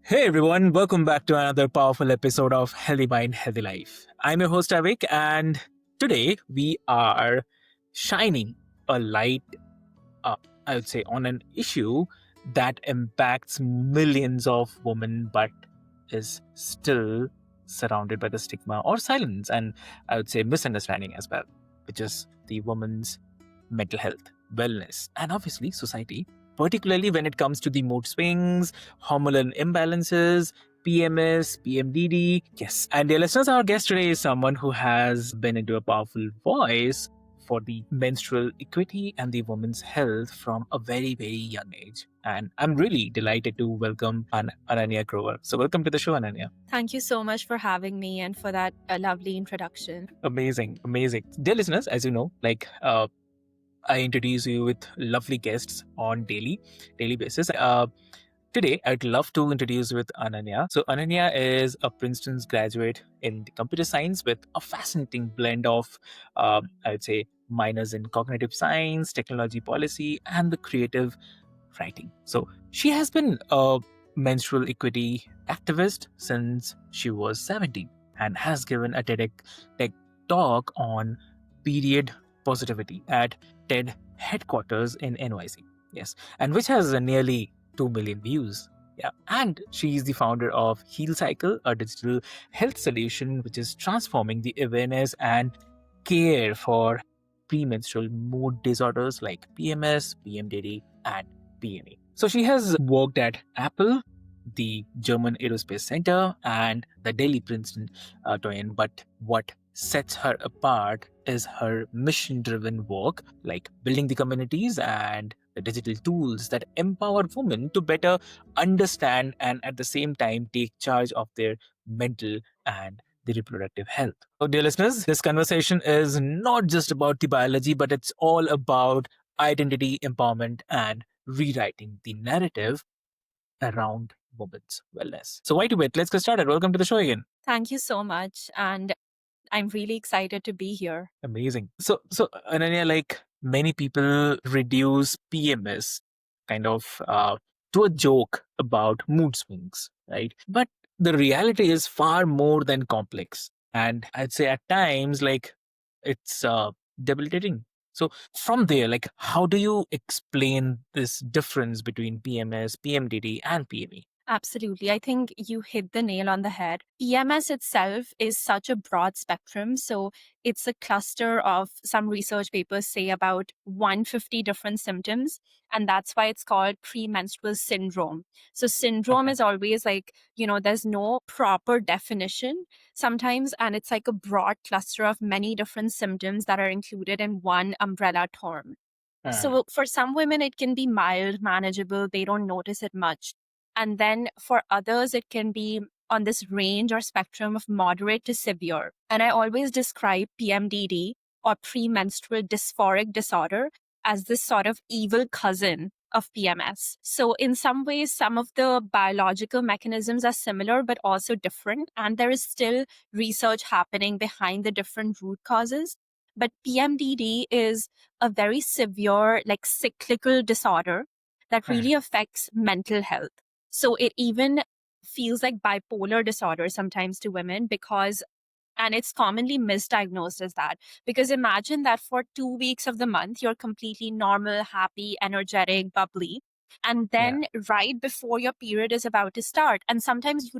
Hey everyone, welcome back to another powerful episode of Healthy Mind, Healthy Life. I'm your host Avik, and today we are shining a light, I would say, on an issue that impacts millions of women but is still surrounded by the stigma or silence and I would say misunderstanding as well, which is the woman's mental health, wellness, and obviously society, particularly when it comes to the mood swings, hormonal imbalances, PMS, PMDD. Yes. And dear listeners, our guest today is someone who has been into a powerful voice for the menstrual equity and the woman's health from a very, very young age. And I'm really delighted to welcome Ananya Grover. So, welcome to the show, Ananya. Thank you so much for having me and for that lovely introduction. Amazing, amazing. Dear listeners, as you know, I introduce you with lovely guests on daily basis. Today, I'd love to introduce you with Ananya. So, Ananya is a Princeton's graduate in the computer science with a fascinating blend of, I would say, minors in cognitive science, technology policy, and the creative writing. So, she has been a menstrual equity activist since she was 17 and has given a TED talk on period positivity at TED headquarters in NYC. Yes, and which has nearly 2 million views. Yeah, and she is the founder of HealCycle, a digital health solution which is transforming the awareness and care for premenstrual mood disorders like PMS, PMDD, and PME. So she has worked at Apple, the German Aerospace Center, and the Delhi Princeton Toyin. But what sets her apart is her mission driven work, like building the communities and the digital tools that empower women to better understand and at the same time take charge of their mental and the reproductive health. So, dear listeners, this conversation is not just about the biology, but it's all about identity, empowerment, and rewriting the narrative around women's wellness. So, why to wait? Let's get started. Welcome to the show again. Thank you so much. And I'm really excited to be here. Amazing. So Ananya, like many people reduce PMS kind of to a joke about mood swings, right? But the reality is far more than complex. And I'd say at times, like it's debilitating. So from there, like how do you explain this difference between PMS, PMDD, and PME? Absolutely. I think you hit the nail on the head. PMS itself is such a broad spectrum. So it's a cluster of, some research papers say, about 150 different symptoms. And that's why it's called premenstrual syndrome. So syndrome Okay. is always like, there's no proper definition sometimes. And it's like a broad cluster of many different symptoms that are included in one umbrella term. So for some women, it can be mild, manageable. They don't notice it much. And then for others, it can be on this range or spectrum of moderate to severe. And I always describe PMDD, or premenstrual dysphoric disorder, as this sort of evil cousin of PMS. So in some ways, some of the biological mechanisms are similar, but also different. And there is still research happening behind the different root causes. But PMDD is a very severe, like cyclical disorder that really affects mental health. So it even feels like bipolar disorder sometimes to women and it's commonly misdiagnosed as that. Because imagine that for 2 weeks of the month, you're completely normal, happy, energetic, bubbly. And then right before your period is about to start. And sometimes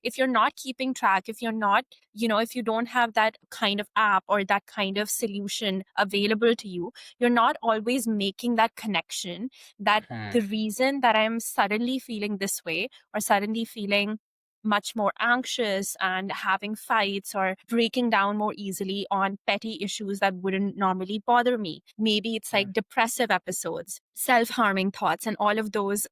if you're not keeping track, if you're not, if you don't have that kind of app or that kind of solution available to you, you're not always making that connection that the reason that I'm suddenly feeling this way or suddenly feeling much more anxious and having fights or breaking down more easily on petty issues that wouldn't normally bother me. Maybe it's like depressive episodes, self-harming thoughts, and all of those,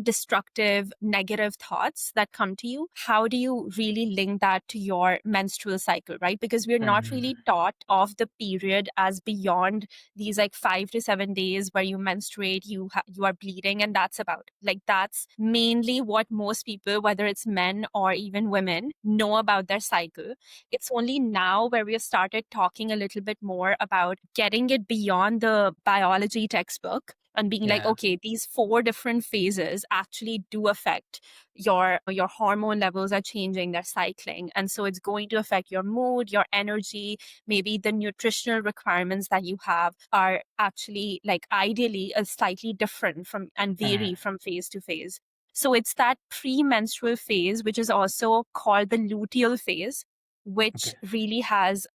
destructive, negative thoughts that come to you. How do you really link that to your menstrual cycle, right? Because we're not really taught of the period as beyond these like 5 to 7 days where you menstruate, you are bleeding, and that's mainly what most people, whether it's men or even women, know about their cycle. It's only now where we have started talking a little bit more about getting it beyond the biology textbook and being like, Yeah. okay, these 4 different phases actually do affect your hormone levels are changing, they're cycling. And so it's going to affect your mood, your energy, maybe the nutritional requirements that you have are actually like ideally slightly different from and vary from phase to phase. So it's that premenstrual phase, which is also called the luteal phase, which Okay. really has,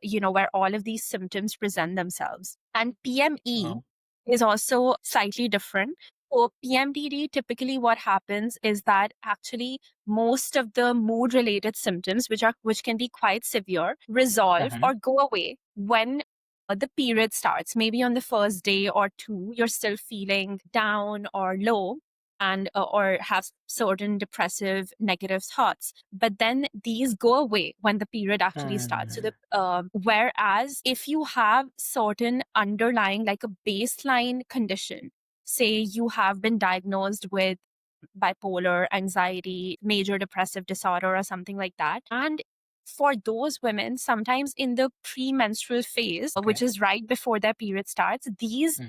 where all of these symptoms present themselves. And PME Wow. is also slightly different. So PMDD, typically what happens is that actually most of the mood related symptoms, which can be quite severe, resolve or go away when the period starts. Maybe on the first day or two, you're still feeling down or low and or have certain depressive negative thoughts, but then these go away when the period actually starts. So the whereas if you have certain underlying, like a baseline condition, say you have been diagnosed with bipolar, anxiety, major depressive disorder, or something like that, and for those women, sometimes in the premenstrual phase, which is right before their period starts, these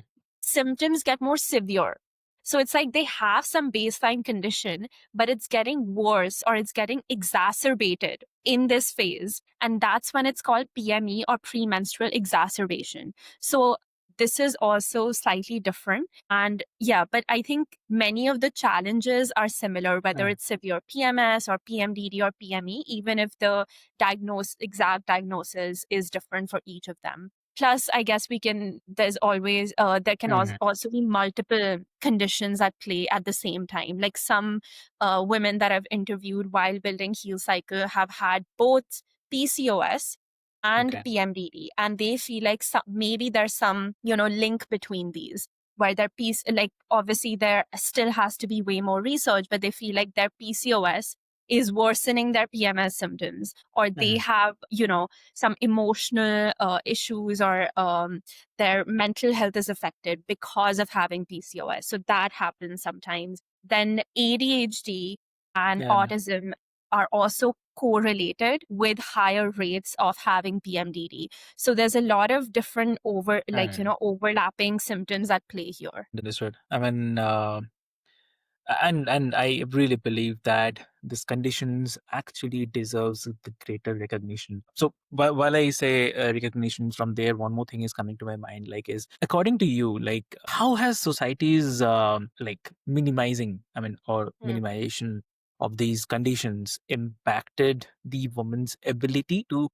symptoms get more severe. So it's like they have some baseline condition, but it's getting worse or it's getting exacerbated in this phase. And that's when it's called PME, or premenstrual exacerbation. So this is also slightly different. And yeah, but I think many of the challenges are similar, whether it's severe PMS or PMDD or PME, even if the exact diagnosis is different for each of them. Plus, I guess there's always, there can also be multiple conditions at play at the same time. Like some women that I've interviewed while building HealCycle have had both PCOS and PMDD, and they feel like maybe there's some, link between these, where their like obviously there still has to be way more research, but they feel like their PCOS is worsening their PMS symptoms, or they have, some emotional issues, or their mental health is affected because of having PCOS. So that happens sometimes. Then ADHD and autism are also correlated with higher rates of having PMDD. So there's a lot of different overlapping symptoms at play here. Understood. I mean, and I really believe that this conditions actually deserves the greater recognition. So while I say recognition, from there one more thing is coming to my mind, like, is according to you, like, how has society's like minimizing, I mean, or minimization of these conditions impacted the woman's ability to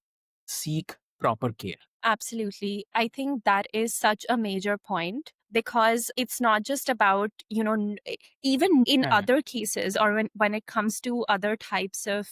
seek proper care? Absolutely. I think that is such a major point, because it's not just about, even in other cases, or when it comes to other types of,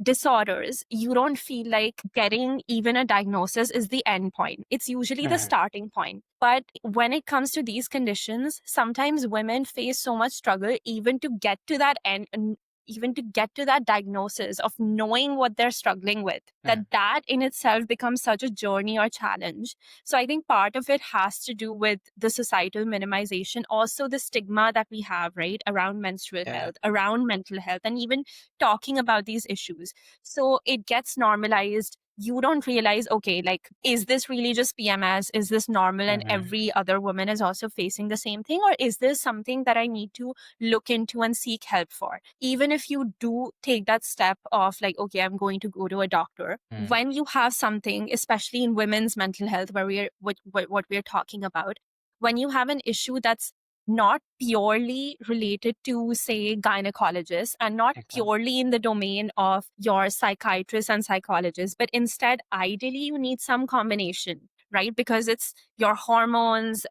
disorders, you don't feel like getting even a diagnosis is the end point. It's usually the starting point. But when it comes to these conditions, sometimes women face so much struggle even to get to that end, and even to get to that diagnosis of knowing what they're struggling with, that in itself becomes such a journey or challenge. So I think part of it has to do with the societal minimization, also the stigma that we have, right, around menstrual health, around mental health, and even talking about these issues. So it gets normalized. You don't realize, okay, like, is this really just PMS? Is this normal and every other woman is also facing the same thing? Or is this something that I need to look into and seek help for? Even if you do take that step of like, okay, I'm going to go to a doctor, when you have something, especially in women's mental health, where what we're talking about, when you have an issue that's not purely related to, say, gynecologists, and not purely in the domain of your psychiatrist and psychologist, but instead, ideally, you need some combination, right? Because it's your hormones.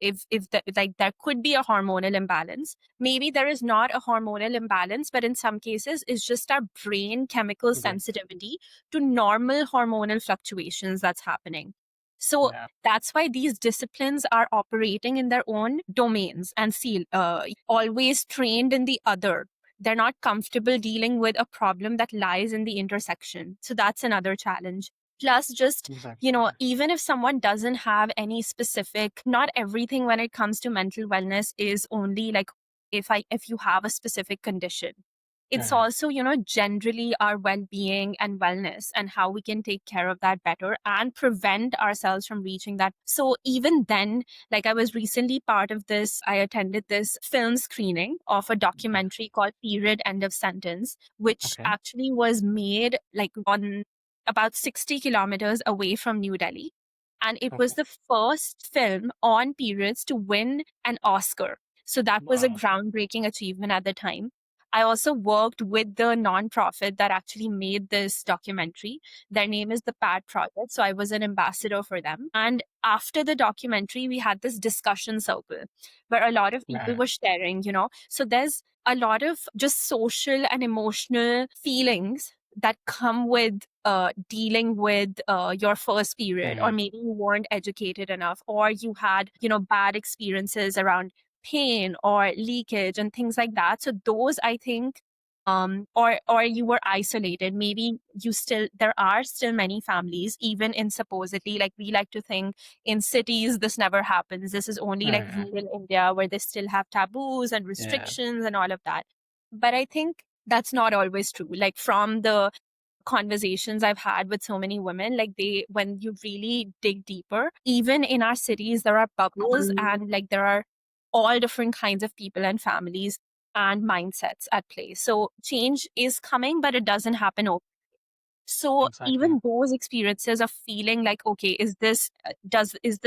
Like, there could be a hormonal imbalance. Maybe there is not a hormonal imbalance, but in some cases, it's just our brain chemical sensitivity to normal hormonal fluctuations that's happening. So that's why these disciplines are operating in their own domains and always trained in the other. They're not comfortable dealing with a problem that lies in the intersection. So that's another challenge. Plus, just, even if someone doesn't have any specific, not everything when it comes to mental wellness is only like if you have a specific condition. It's also, generally our well-being and wellness and how we can take care of that better and prevent ourselves from reaching that. So even then, like I was recently part of this, I attended this film screening of a documentary called Period End of Sentence, which Okay. actually was made like on about 60 kilometers away from New Delhi. And it was Okay. the first film on periods to win an Oscar. So that was a Wow. groundbreaking achievement at the time. I also worked with the nonprofit that actually made this documentary. Their name is the PAD Project. So I was an ambassador for them. And after the documentary, we had this discussion circle where a lot of people Yeah. were sharing, So there's a lot of just social and emotional feelings that come with dealing with your first period, or Mm. maybe you weren't educated enough, or you had, bad experiences around pain or leakage and things like that. So those, I think, or you were isolated. Maybe there are still many families, even in supposedly, like we like to think in cities, this never happens. This is only like Mm. rural India where they still have taboos and Yeah. restrictions and all of that. But I think that's not always true. Like from the conversations I've had with so many women, like when you really dig deeper, even in our cities, there are bubbles and like there are all different kinds of people and families and mindsets at play. So change is coming, but it doesn't happen overnight. So Exactly. even those experiences of feeling like, okay, is this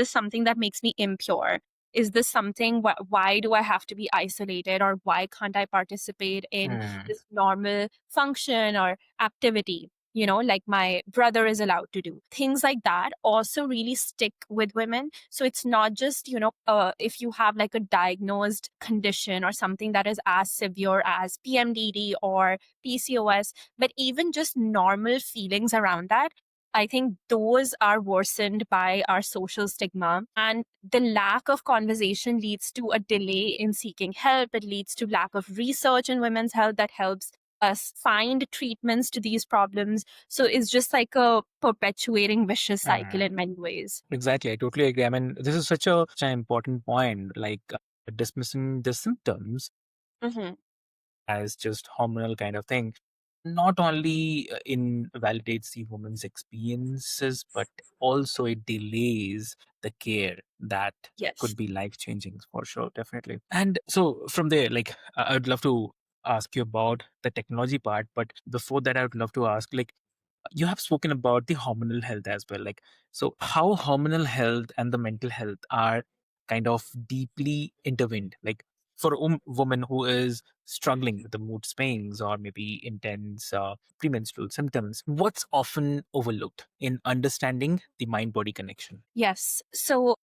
something that makes me impure? Is this something, why do I have to be isolated, or why can't I participate in Mm. this normal function or activity? Like my brother is allowed to do. Things like that also really stick with women. So it's not just, if you have like a diagnosed condition or something that is as severe as PMDD or PCOS, but even just normal feelings around that, I think those are worsened by our social stigma. And the lack of conversation leads to a delay in seeking help. It leads to lack of research in women's health that helps us find treatments to these problems. So it's just like a perpetuating vicious cycle Mm. in many ways. Exactly. I totally agree. I mean, this is such an important point, like dismissing the symptoms Hmm. as just hormonal kind of thing not only invalidates the woman's experiences, but also it delays the care that Yes. could be life changing for sure, definitely. And so from there, like I would love to ask you about the technology part, but before that, I would love to ask, like, you have spoken about the hormonal health as well. Like, so how hormonal health and the mental health are kind of deeply intertwined. Like, for a woman who is struggling with the mood swings or maybe intense premenstrual symptoms, what's often overlooked in understanding the mind body connection? Yes. So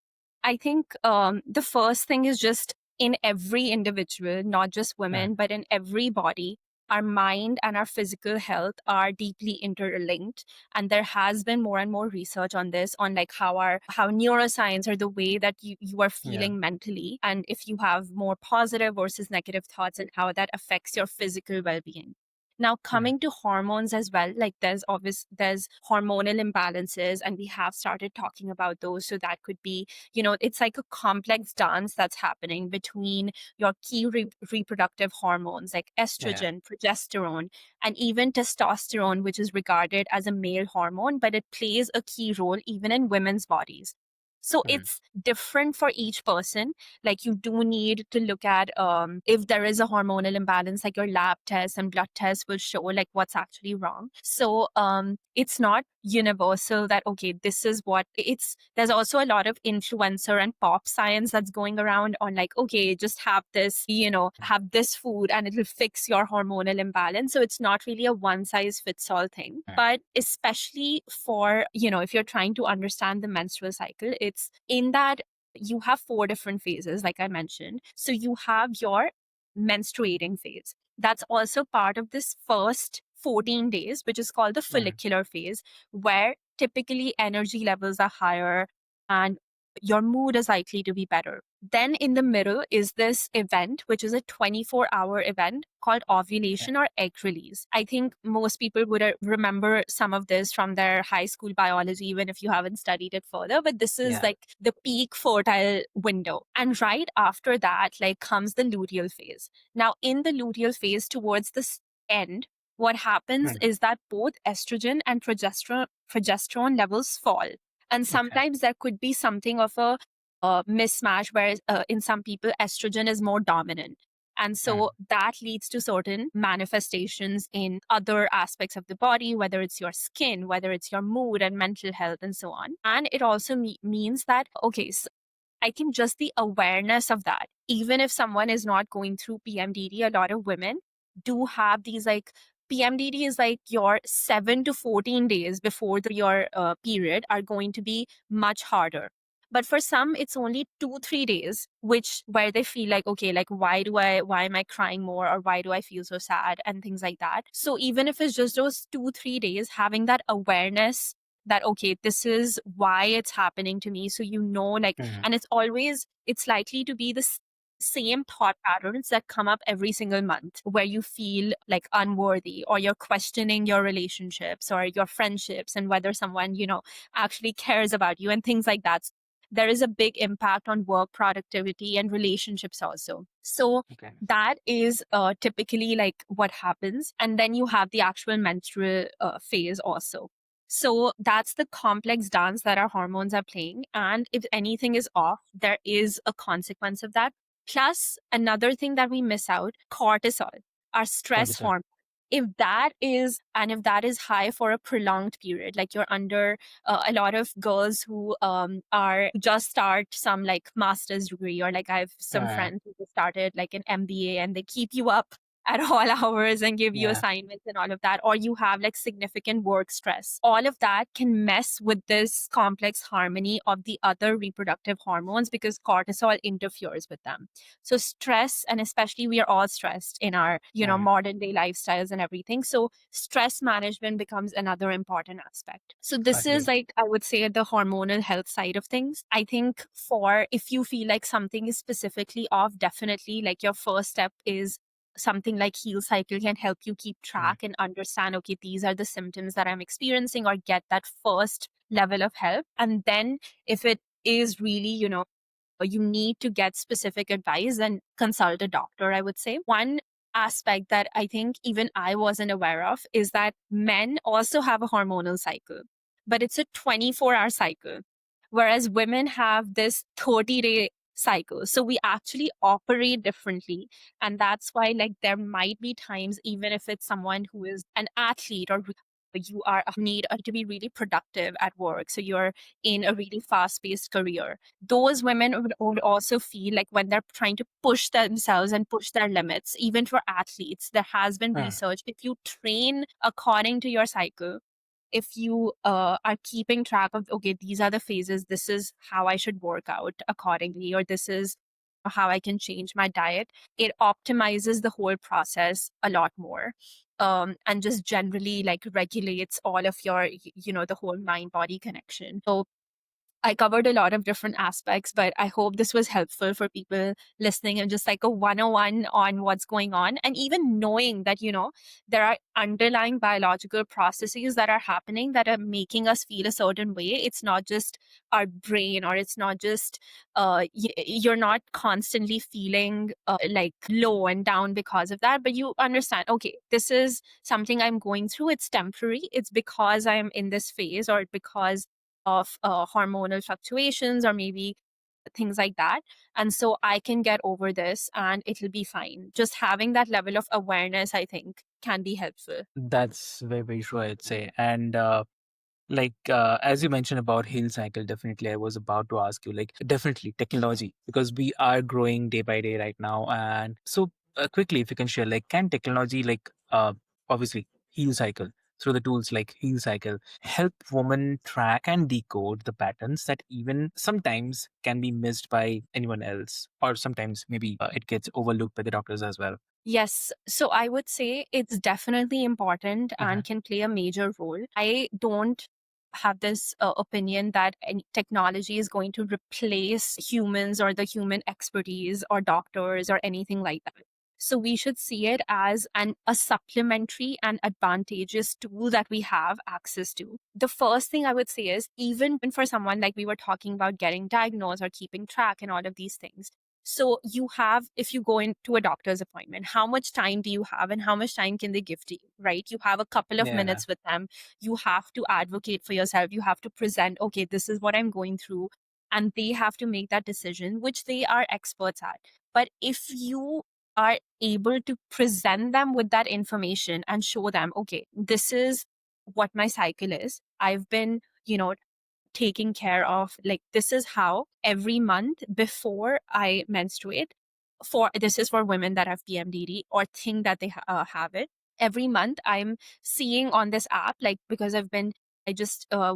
I think the first thing is just in every individual, not just Mm. women, but in every body, our mind and our physical health are deeply interlinked. And there has been more and more research on this, on like how neuroscience, or the way that you are Yeah. feeling mentally, and if you have more positive versus negative thoughts, and how that affects your physical well-being. Now, Mm. coming to hormones as well, like there's hormonal imbalances, and we have started talking about those. So that could be, it's like a complex dance that's happening between your key reproductive hormones like Yeah. estrogen, progesterone, and even testosterone, which is regarded as a male hormone, but it plays a key role even in women's bodies. So Mm. it's different for each person. Like you do need to look at if there is a hormonal imbalance, like your lab tests and blood tests will show like what's actually wrong. So it's not universal that, okay, this is what it's. There's also a lot of influencer and pop science that's going around on like, okay, just have this, have this food and it'll fix your hormonal imbalance. So it's not really a one size fits all thing. Mm. But especially for, if you're trying to understand the menstrual cycle, it's in that you have 4 different phases, like I mentioned. So you have your menstruating phase. That's also part of this first 14 days, which is called the Mm. follicular phase, where typically energy levels are higher and your mood is likely to be better. Then in the middle is this event, which is a 24-hour event called Yeah. ovulation or egg release. I think most people would remember some of this from their high school biology, even if you haven't studied it further. But this is Yeah. like the peak fertile window. And right after that, like comes the luteal phase. Now, in the luteal phase, towards the end, what happens is that both estrogen and progesterone levels fall. And sometimes there could be something of a mismatch, whereas in some people, estrogen is more dominant. And so that leads to certain manifestations in other aspects of the body, whether it's your skin, whether it's your mood and mental health, and so on. And it also means that, okay, so I think just the awareness of that, even if someone is not going through PMDD, a lot of women do have these like PMDD is like your 7 to 14 days before your period are going to be much harder. But for some, it's only 2-3 days, where they feel like, okay, like why am I crying more, or why do I feel so sad, and things like that. So even if it's just those 2-3 days, having that awareness that, okay, this is why it's happening to me. So, like, and it's likely to be the same thought patterns that come up every single month, where you feel like unworthy, or you're questioning your relationships or your friendships, and whether someone, actually cares about you, and things like that. There is a big impact on work productivity and relationships also. So that is typically like what happens. And then you have the actual menstrual phase also. So that's the complex dance that our hormones are playing. And if anything is off, there is a consequence of that. Plus, another thing that we miss out, cortisol, our stress hormone. If that is high for a prolonged period, like you're under a lot of girls who are just start some like master's degree, or like I have some friends who just started like an MBA, and they keep you up at all hours and give you assignments and all of that, or you have like significant work stress. All of that can mess with this complex harmony of the other reproductive hormones, because cortisol interferes with them. So stress, and especially we are all stressed in our, modern day lifestyles and everything. So stress management becomes another important aspect. So this is like, I would say, the hormonal health side of things. I think if you feel like something is specifically off, definitely like your first step is something like HealCycle can help you keep track and understand, okay, these are the symptoms that I'm experiencing, or get that first level of help. And then if it is really, you need to get specific advice, and consult a doctor, I would say. One aspect that I think even I wasn't aware of is that men also have a hormonal cycle, but it's a 24-hour cycle, whereas women have this 30-day cycle. So we actually operate differently. And that's why, like, there might be times, even if it's someone who is an athlete, or you need to be really productive at work, so you're in a really fast-paced career, those women would also feel like when they're trying to push themselves and push their limits. Even for athletes, there has been research, if you train according to your cycle, if you are keeping track of, okay, these are the phases, this is how I should work out accordingly, or this is how I can change my diet, it optimizes the whole process a lot more. And just generally like regulates all of your, the whole mind body connection. So I covered a lot of different aspects, but I hope this was helpful for people listening, and just like a 101 on what's going on. And even knowing that, there are underlying biological processes that are happening that are making us feel a certain way. It's not just our brain, or it's not just, you're not constantly feeling like low and down because of that, but you understand, okay, this is something I'm going through. It's temporary. It's because I'm in this phase, or because of hormonal fluctuations, or maybe things like that. And so I can get over this and it'll be fine. Just having that level of awareness, I think, can be helpful. That's very, very true, I'd say. And as you mentioned about HealCycle, definitely I was about to ask you, like, definitely technology, because we are growing day by day right now. And so quickly, if you can share, like, can technology, like, obviously HealCycle, through the tools like HealCycle, help women track and decode the patterns that even sometimes can be missed by anyone else, or sometimes maybe it gets overlooked by the doctors as well? Yes. So I would say it's definitely important and can play a major role. I don't have this opinion that any technology is going to replace humans, or the human expertise, or doctors, or anything like that. So we should see it as a supplementary and advantageous tool that we have access to. The first thing I would say is, even for someone like we were talking about getting diagnosed or keeping track and all of these things. So you have, if you go into a doctor's appointment, how much time do you have and how much time can they give to you, right? You have a couple of Yeah. minutes with them. You have to advocate for yourself. You have to present, okay, this is what I'm going through. And they have to make that decision, which they are experts at. But if you are able to present them with that information and show them, okay, this is what my cycle is. I've been, taking care of, like, this is how every month before I menstruate, for this is for women that have PMDD or think that they have it. Every month I'm seeing on this app, like, because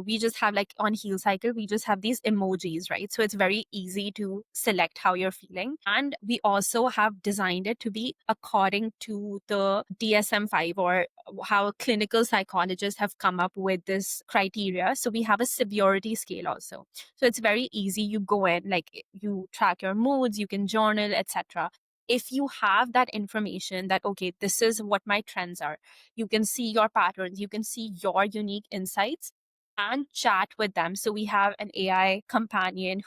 we just have, like, on HealCycle, we just have these emojis, right? So it's very easy to select how you're feeling. And we also have designed it to be according to the DSM-5, or how clinical psychologists have come up with this criteria. So we have a severity scale also. So it's very easy. You go in, like, you track your moods, you can journal, etc. If you have that information that, okay, this is what my trends are, you can see your patterns, you can see your unique insights and chat with them. So we have an AI companion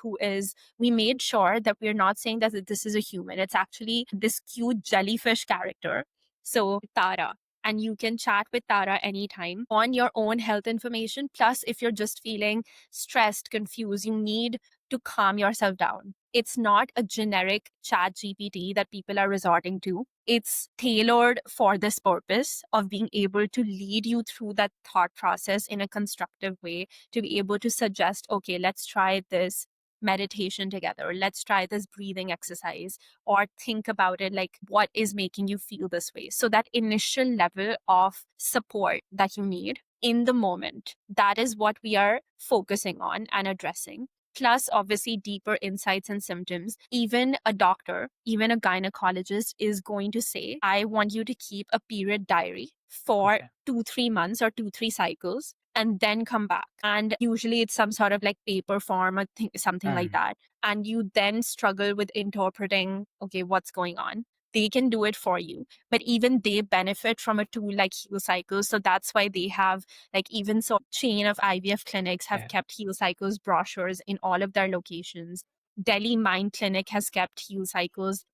we made sure that we're not saying that this is a human. It's actually this cute jellyfish character. So Tara. And you can chat with Tara anytime on your own health information. Plus, if you're just feeling stressed, confused, you need to calm yourself down. It's not a generic chat GPT that people are resorting to. It's tailored for this purpose of being able to lead you through that thought process in a constructive way, to be able to suggest, okay, let's try this meditation together. Let's try this breathing exercise, or think about it like, what is making you feel this way? So that initial level of support that you need in the moment, that is what we are focusing on and addressing. Plus, obviously, deeper insights and symptoms. Even a doctor, even a gynecologist is going to say, I want you to keep a period diary for Okay. 2-3 months or 2-3 cycles, and then come back. And usually it's some sort of like paper form or something like Mm. that. And you then struggle with interpreting, okay, what's going on. They can do it for you, but even they benefit from a tool like HealCycle. So that's why they have, like, even so chain of IVF clinics have Yeah. kept HealCycle's brochures in all of their locations. Delhi Mind Clinic has kept HealCycle's,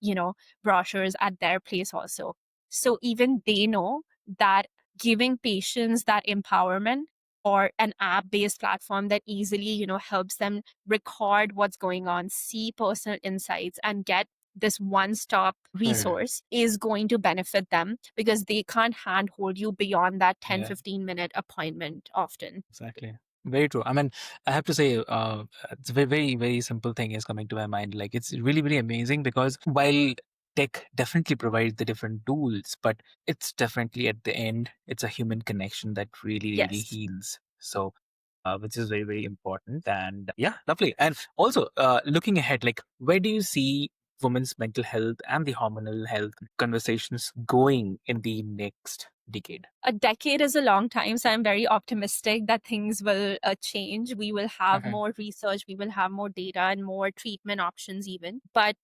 brochures at their place also. So even they know that giving patients that empowerment, or an app-based platform that easily, helps them record what's going on, see personal insights, and get this one-stop Mm. resource, is going to benefit them, because they can't handhold you beyond that 10, Yeah. 15-minute appointment often. Exactly. Very true. I mean, I have to say, it's a very, very, very simple thing is coming to my mind. Like, it's really, really amazing because while tech definitely provides the different tools, but it's definitely at the end, it's a human connection that really, really Yes. heals. So, which is very, very important. And yeah, lovely. And also, looking ahead, like, where do you see women's mental health and the hormonal health conversations going in the next decade? A decade is a long time, so I'm very optimistic that things will change. We will have Okay. more research, we will have more data and more treatment options even. But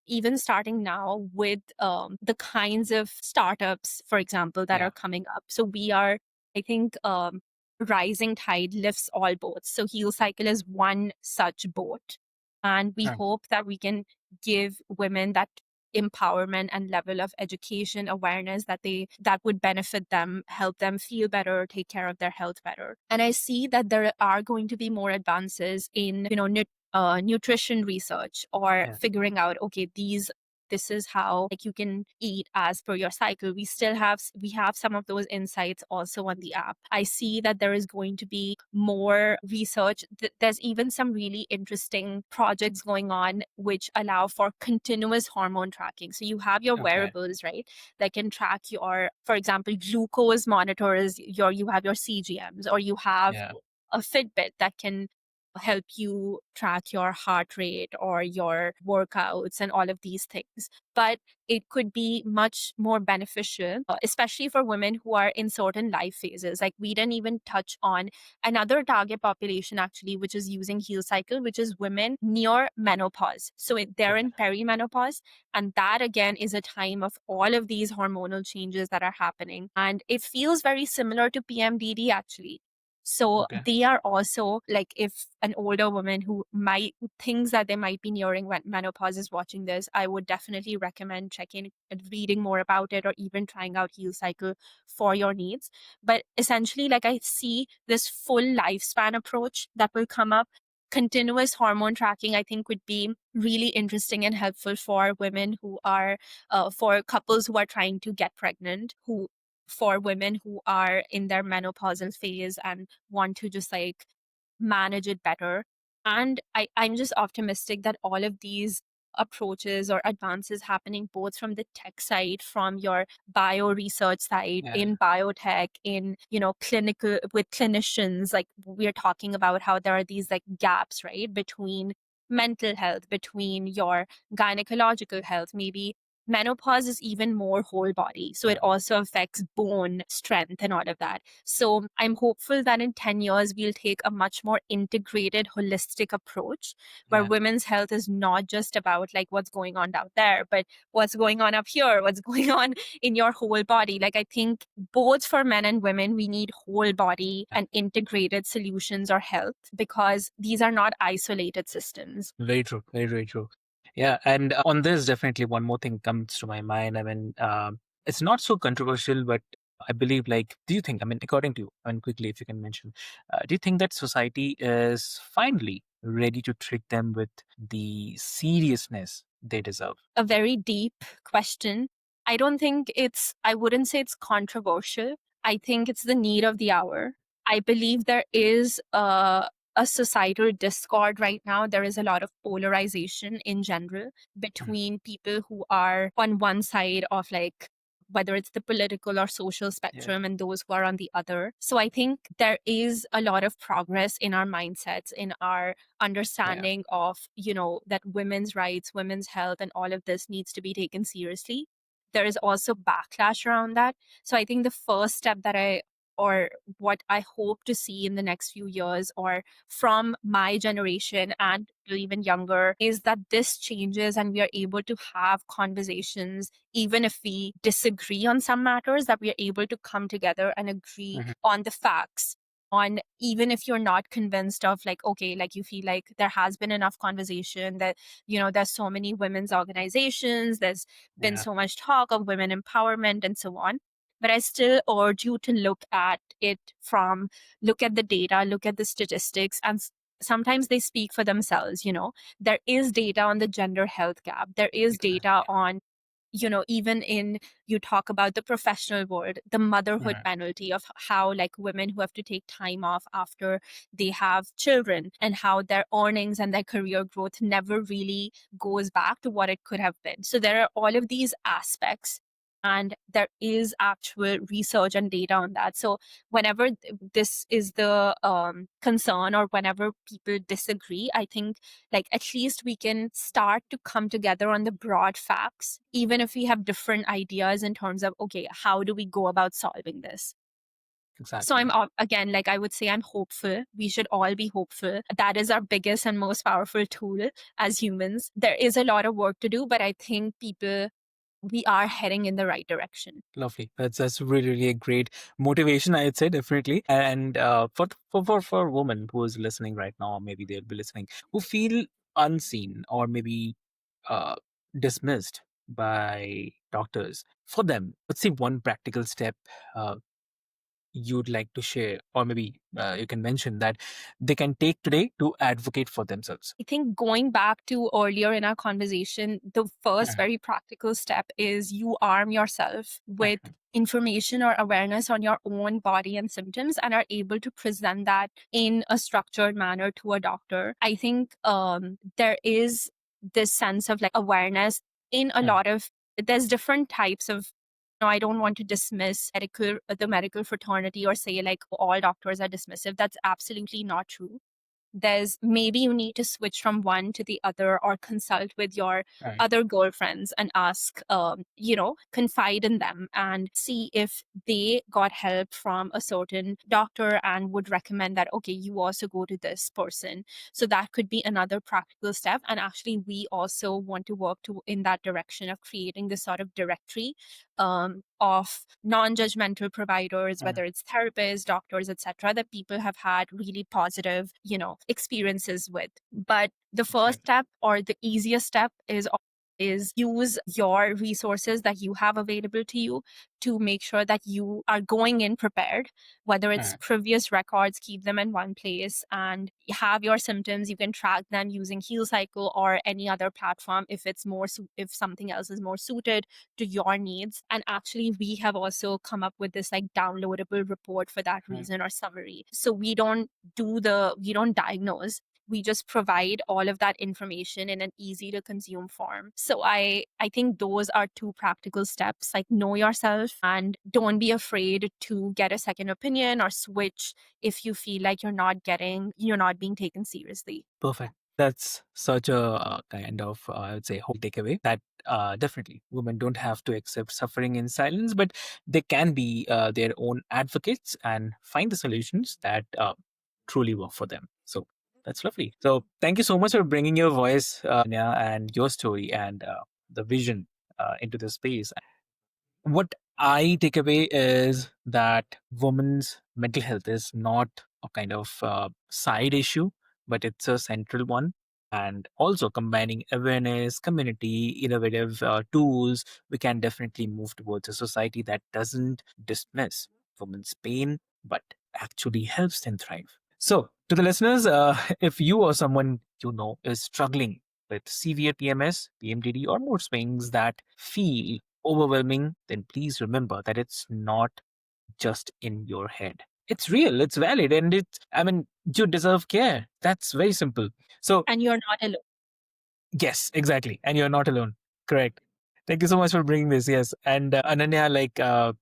even starting now with the kinds of startups, for example, that Yeah. are coming up. So we are, I think, rising tide lifts all boats. So HealCycle is one such boat. And we Mm. hope that we can give women that empowerment and level of education awareness that would benefit them, help them feel better, take care of their health better. And I see that there are going to be more advances in, nutrition research, or Yeah. figuring out, okay, this is how, like, you can eat as per your cycle. We have some of those insights also on the app. I see that there is going to be more research. There's even some really interesting projects going on which allow for continuous hormone tracking. So you have your Okay. wearables, right, that can track your, for example, glucose monitors, you have your CGMs, or you have Yeah. a Fitbit that can help you track your heart rate or your workouts and all of these things. But it could be much more beneficial, especially for women who are in certain life phases. Like, we didn't even touch on another target population, actually, which is using HealCycle, which is women near menopause. So they're Okay. in perimenopause. And that, again, is a time of all of these hormonal changes that are happening. And it feels very similar to PMDD, actually. So Okay. they are also like, if an older woman who might thinks that they might be nearing menopause is watching this, I would definitely recommend checking and reading more about it, or even trying out HealCycle for your needs. But essentially, like, I see this full lifespan approach that will come up. Continuous hormone tracking, I think, would be really interesting and helpful for women who are, for couples who are trying to get pregnant, who for women who are in their menopausal phase and want to just like manage it better. And I'm just optimistic that all of these approaches or advances happening both from the tech side, from your bio research side, Yeah. in biotech, in, clinical with clinicians, like we're talking about how there are these like gaps, right, between mental health, between your gynecological health. Maybe menopause is even more whole body. So it Yeah. also affects bone strength and all of that. So I'm hopeful that in 10 years, we'll take a much more integrated, holistic approach where Yeah. women's health is not just about like what's going on down there, but what's going on up here, what's going on in your whole body. Like, I think both for men and women, we need whole body and integrated solutions or health, because these are not isolated systems. Very true. Very, very true. Yeah. And on this, definitely one more thing comes to my mind. I mean, it's not so controversial, but I believe, like, do you think, I mean, according to you, and quickly, if you can mention, do you think that society is finally ready to treat them with the seriousness they deserve? A very deep question. I wouldn't say it's controversial. I think it's the need of the hour. I believe there is a societal discord right now. There is a lot of polarization in general Mhm. between people who are on one side of, like, whether it's the political or social Yeah. spectrum, and those who are on the other. So I think there is a lot of progress in our mindsets, in our Yeah. understanding of, that women's rights, women's health, and all of this needs to be taken seriously. There is also backlash around that. So I think the first step or what I hope to see in the next few years, or from my generation and even younger, is that this changes and we are able to have conversations, even if we disagree on some matters, that we are able to come together and agree Mhm. on the facts, on, even if you're not convinced of, like, okay, like you feel like there has been enough conversation, that there's so many women's organizations, there's been Yeah. so much talk of women empowerment and so on. But I still urge you to look at the data, look at the statistics, and sometimes they speak for themselves. There is data on the gender health gap, there is data Exactly. on, even in, you talk about the professional world, the motherhood Mhm. penalty of how, like, women who have to take time off after they have children, and how their earnings and their career growth never really goes back to what it could have been. So there are all of these aspects, and there is actual research and data on that. So whenever this is the concern, or whenever people disagree, I think, like, at least we can start to come together on the broad facts, even if we have different ideas in terms of, okay, how do we go about solving this? So Exactly. again, like, I would say I'm hopeful. We should all be hopeful. That is our biggest and most powerful tool as humans. There is a lot of work to do, but I think we are heading in the right direction. Lovely. That's really, really a great motivation, I'd say, definitely. And for a woman who is listening right now, or maybe they'll be listening, who feel unseen or maybe uh, dismissed by doctors, for them, let's see one practical step uh, you'd like to share, or maybe you can mention that they can take today to advocate for themselves. I think, going back to earlier in our conversation, the first Mhm. very practical step is you arm yourself with Mhm. information or awareness on your own body and symptoms, and are able to present that in a structured manner to a doctor. I think there is this sense of, like, awareness in a Mhm. lot of, there's different types of, I don't want to dismiss the medical fraternity, or say like all doctors are dismissive. That's absolutely not true. There's, maybe you need to switch from one to the other, or consult with your Right. other girlfriends and ask, confide in them and see if they got help from a certain doctor and would recommend that, okay, you also go to this person. So that could be another practical step. And actually, we also want to work in that direction of creating this sort of directory of non-judgmental providers, whether it's therapists, doctors, etc., that people have had really positive, experiences with. But the first step or the easiest step is use your resources that you have available to you to make sure that you are going in prepared, whether it's previous records, keep them in one place, and you have your symptoms. You can track them using HealCycle or any other platform if if something else is more suited to your needs. And actually, we have also come up with this like downloadable report for that reason or summary. So we don't diagnose, we just provide all of that information in an easy to consume form. So I think those are two practical steps, like know yourself and don't be afraid to get a second opinion or switch if you feel like you're not being taken seriously. Perfect. That's such a kind of, I would say, whole takeaway that definitely women don't have to accept suffering in silence, but they can be their own advocates and find the solutions that truly work for them. So that's lovely. So thank you so much for bringing your voice, Anya, and your story and the vision into this space. What I take away is that women's mental health is not a kind of side issue, but it's a central one. And also combining awareness, community, innovative tools, we can definitely move towards a society that doesn't dismiss women's pain, but actually helps them thrive. So, to the listeners, if you or someone you know is struggling with severe PMS, PMDD, or mood swings that feel overwhelming, then please remember that it's not just in your head. It's real, it's valid, and you deserve care. That's very simple. So, And you're not alone. yes, exactly. And you're not alone. Correct. Thank you so much for bringing this. Yes. And Ananya,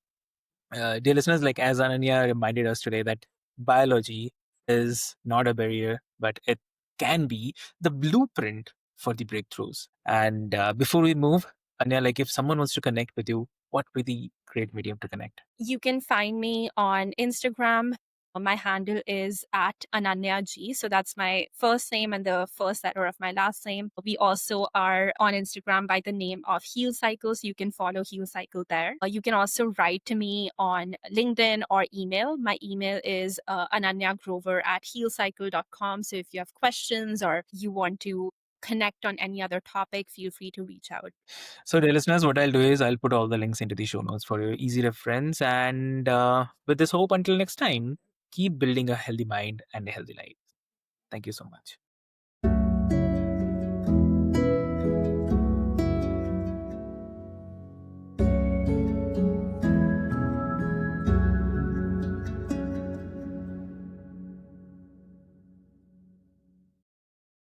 dear listeners, like as Ananya reminded us today, that biology is not a barrier, but it can be the blueprint for the breakthroughs. And before we move, Ananya, like if someone wants to connect with you, what would be the great medium to connect? You can find me on Instagram. My handle is at Ananya G. So that's my first name and the first letter of my last name. We also are on Instagram by the name of HealCycle. So you can follow HealCycle there. You can also write to me on LinkedIn or email. My email is ananyagrover@healcycle.com. So if you have questions or you want to connect on any other topic, feel free to reach out. So, dear listeners, what I'll do is I'll put all the links into the show notes for your easy reference. And with this hope, until next time, keep building a healthy mind and a healthy life. Thank you so much.